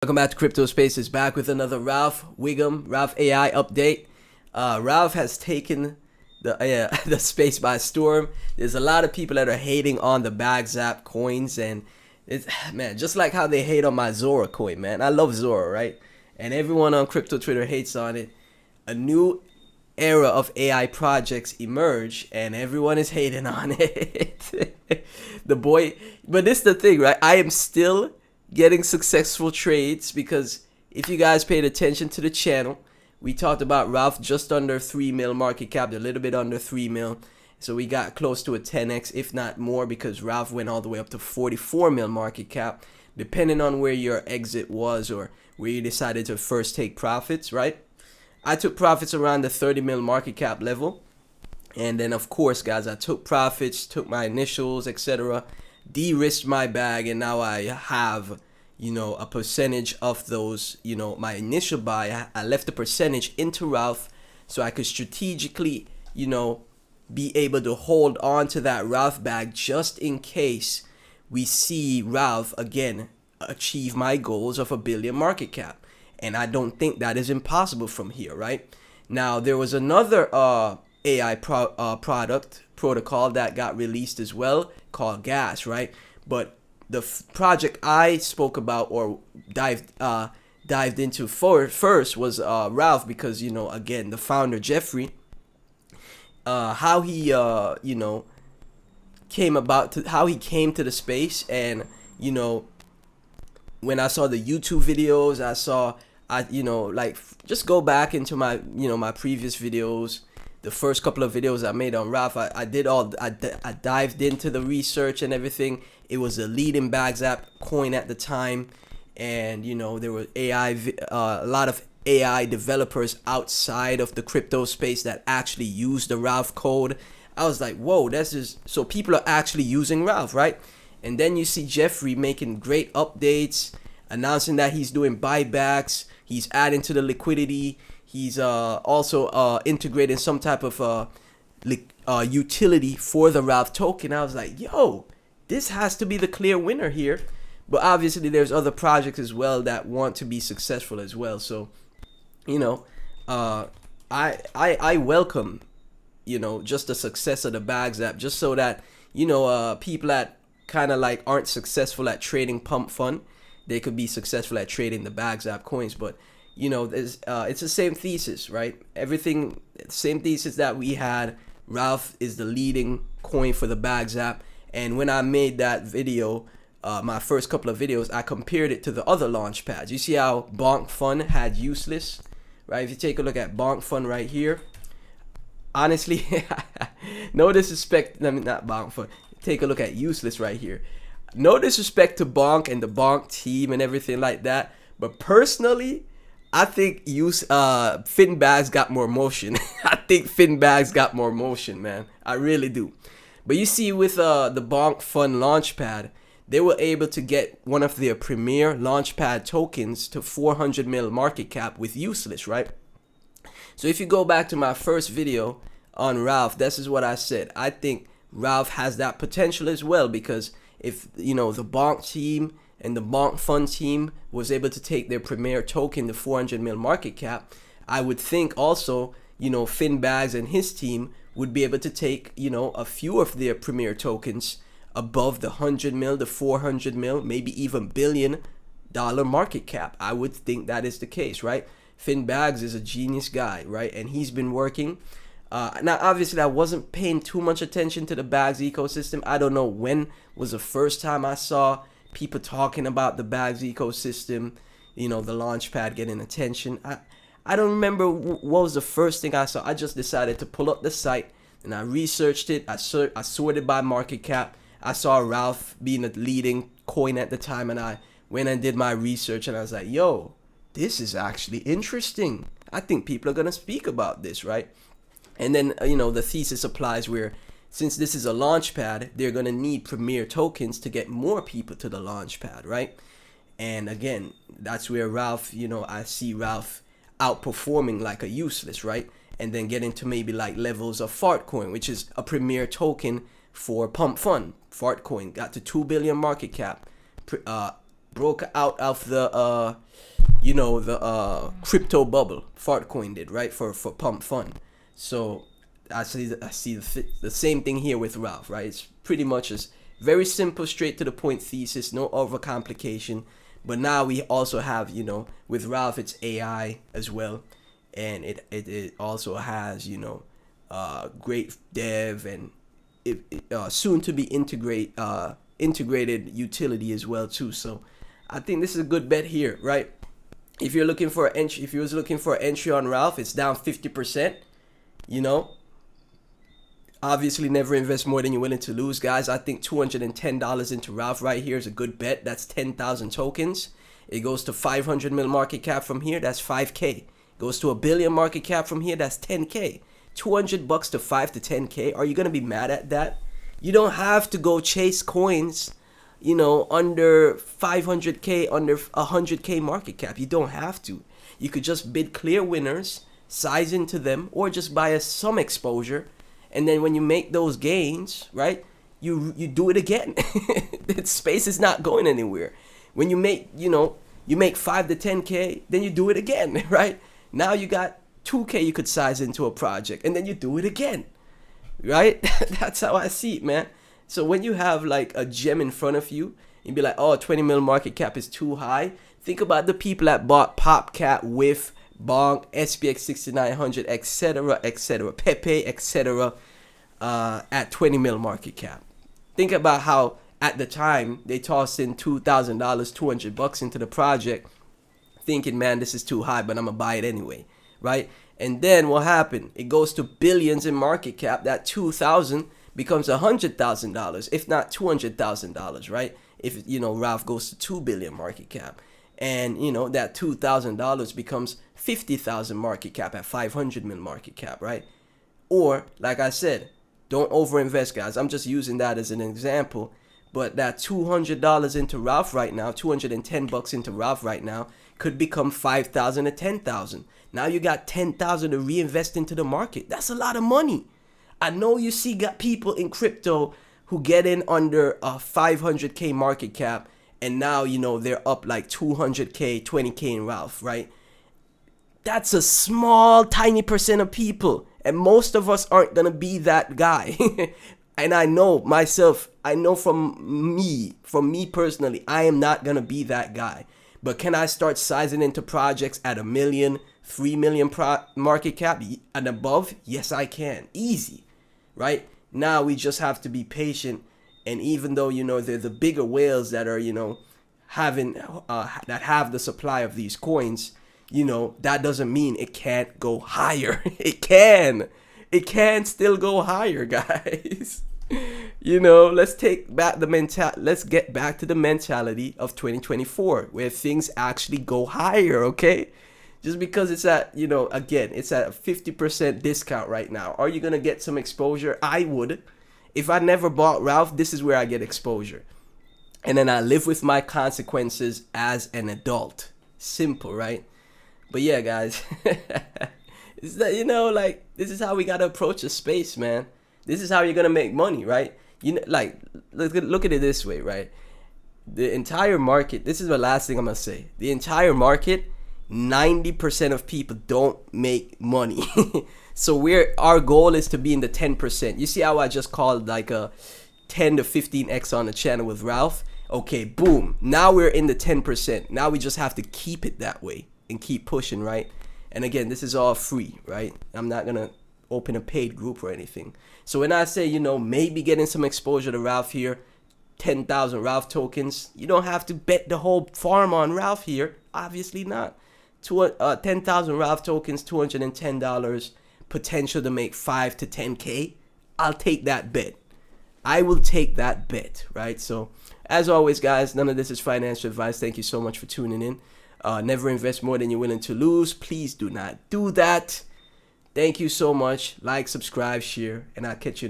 Welcome back to Crypto Spaces, back with another Wiggum Ralph AI update. Ralph has taken the space by storm. There's a lot of people that are hating on the BagZap coins, and it's, man, just like how they hate on my Zora coin, man. I love Zora, right? And everyone on crypto Twitter hates on it. A new era of AI projects emerge, and everyone is hating on it. But this is the thing, right? I am still getting successful trades because if you guys paid attention to the channel, we talked about Ralph just under 3 mil market cap, a little bit under 3 mil. So we got close to a 10x, if not more, because Ralph went all the way up to 44 mil market cap, depending on where your exit was or where you decided to first take profits, right? I took profits around the 30 mil market cap level. And then, of course, guys, I took profits, took my initials, etc., de-risked my bag, and now I have, a percentage of those, my initial buy. I left a percentage into Ralph so I could strategically, be able to hold on to that Ralph bag just in case we see Ralph again achieve my goals of 1 billion market cap. And I don't think that is impossible from here, right? Now, there was another AI protocol that got released as well called Gas, right? But the project I spoke about or dived into first was Ralph, because again, the founder Jeffrey, how he how he came to the space. And when I saw the YouTube videos, just go back into my my previous videos. The first couple of videos I made on Ralph, I dived into the research and everything. It was a leading BagZap coin at the time, and there were a lot of AI developers outside of the crypto space that actually used the Ralph code. I was like, whoa, so people are actually using Ralph, right? And then you see Jeffrey making great updates, announcing that he's doing buybacks, he's adding to the liquidity. He's also integrating some type of utility for the Ralph token. I was like, yo, this has to be the clear winner here. But obviously, there's other projects as well that want to be successful as well. So, I welcome, just the success of the BagZap, just so that, people that kind of like aren't successful at trading pump fund, they could be successful at trading the BagZap coins. But it's the same thesis, right? Everything, same thesis that we had. Ralph is the leading coin for the BagZap. And when I made that video, my first couple of videos, I compared it to the other launch pads. You see how Bonk Fund had useless, right? If you take a look at Bonk Fund right here, honestly, no disrespect, not Bonk Fund. Take a look at useless right here. No disrespect to Bonk and the Bonk team and everything like that, but personally, I think Finbags got more motion. I think Finbags got more motion, man. I really do. But you see, with the Bonk Fund Launchpad, they were able to get one of their premier Launchpad tokens to 400 mil market cap with useless, right? So if you go back to my first video on Ralph, this is what I said. I think Ralph has that potential as well, because if the Bonk team and the Bonk Fund team was able to take their premier token to 400 mil market cap, I would think also, Finbags and his team would be able to take, a few of their premier tokens above the 100 mil, the 400 mil, maybe even $1 billion market cap. I would think that is the case, right? Finbags is a genius guy, right? And he's been working. Now, obviously, I wasn't paying too much attention to the Bags ecosystem. I don't know when was the first time I saw people talking about the Bags ecosystem, the Launchpad getting attention. I don't remember what was the first thing I saw. I just decided to pull up the site and I researched it. I sorted by market cap. I saw Ralph being the leading coin at the time, and I went and did my research, and I was like, yo, this is actually interesting. I think people are going to speak about this, right? And then, the thesis applies where, since this is a launch pad, they're going to need premier tokens to get more people to the launch pad, right? And again, that's where Ralph, I see Ralph outperforming like a useless, right? And then getting to maybe like levels of Fartcoin, which is a premier token for pump fund. Fartcoin got to 2 billion market cap broke out of the the crypto bubble. Fartcoin did, right, for pump fun. So I see the same thing here with Ralph, right? It's pretty much as very simple, straight to the point thesis, no overcomplication. But now we also have, with Ralph, it's AI as well, and it also has, great dev and soon to be integrated utility as well too. So I think this is a good bet here, right? If you're looking for an entry, if you was looking for an entry on Ralph, it's down 50%. Obviously, never invest more than you're willing to lose, guys. I think $210 into Ralph right here is a good bet. That's 10,000 tokens. It goes to 500 mil market cap from here. That's 5K. Goes to a billion market cap from here. That's 10K. $200 to 5 to 10K. Are you gonna be mad at that? You don't have to go chase coins, under 500K, under 100K market cap. You don't have to. You could just bid clear winners, size into them, or just buy some exposure. And then when you make those gains, right, you do it again. That space is not going anywhere. When you make, you make 5 to 10K, then you do it again, right? Now you got 2K you could size into a project, and then you do it again, right? That's how I see it, man. So when you have like a gem in front of you, you'd be like, oh, 20 mil market cap is too high. Think about the people that bought Popcat, Whiff, Bonk, SPX 6900, etc., Pepe, etc., at 20 mil market cap. Think about how at the time they tossed in $2,000, $200 into the project, thinking, man, this is too high, but I'm gonna buy it anyway, right? And then what happened? It goes to billions in market cap. That 2,000 becomes $100,000, if not $200,000, right? If Ralph goes to 2 billion market cap. And that $2,000 becomes 50,000 market cap at 500 mil market cap, right? Or like I said, don't overinvest, guys. I'm just using that as an example. But that $200 into Ralph right now, $210 into Ralph right now, could become 5,000 to 10,000. Now you got 10,000 to reinvest into the market. That's a lot of money. I know you got people in crypto who get in under a 500K market cap, and now, they're up like 200K, 20K in Ralph, right? That's a small, tiny percent of people. And most of us aren't going to be that guy. And I know myself, from me personally, I am not going to be that guy. But can I start sizing into projects at 1 million, 3 million market cap and above? Yes, I can. Easy, right? Now we just have to be patient. And even though, they're the bigger whales that are, having that have the supply of these coins, that doesn't mean it can't go higher. It can still go higher, guys. Let's get back to the mentality of 2024 where things actually go higher, okay? Just because it's at, again, it's at a 50% discount right now. Are you going to get some exposure? I would. If I never bought Ralph, this is where I get exposure. And then I live with my consequences as an adult. Simple, right? But yeah, guys, it's that, this is how we got to approach the space, man. This is how you're going to make money, right? Look at it this way, right? The entire market, this is the last thing I'm going to say. The entire market, 90% of people don't make money. So our goal is to be in the 10%. You see how I just called like a 10 to 15x on the channel with Ralph? Okay, boom. Now we're in the 10%. Now we just have to keep it that way and keep pushing, right? And again, this is all free, right? I'm not going to open a paid group or anything. So when I say, maybe getting some exposure to Ralph here, 10,000 Ralph tokens, you don't have to bet the whole farm on Ralph here. Obviously not. 10,000 Ralph tokens, $210, potential to make 5 to 10K. I'll take that bet. I will take that bet, right? So as always, guys, none of this is financial advice. Thank you so much for tuning in. Never invest more than you're willing to lose. Please do not do that. Thank you so much. Like, subscribe, share, and I'll catch you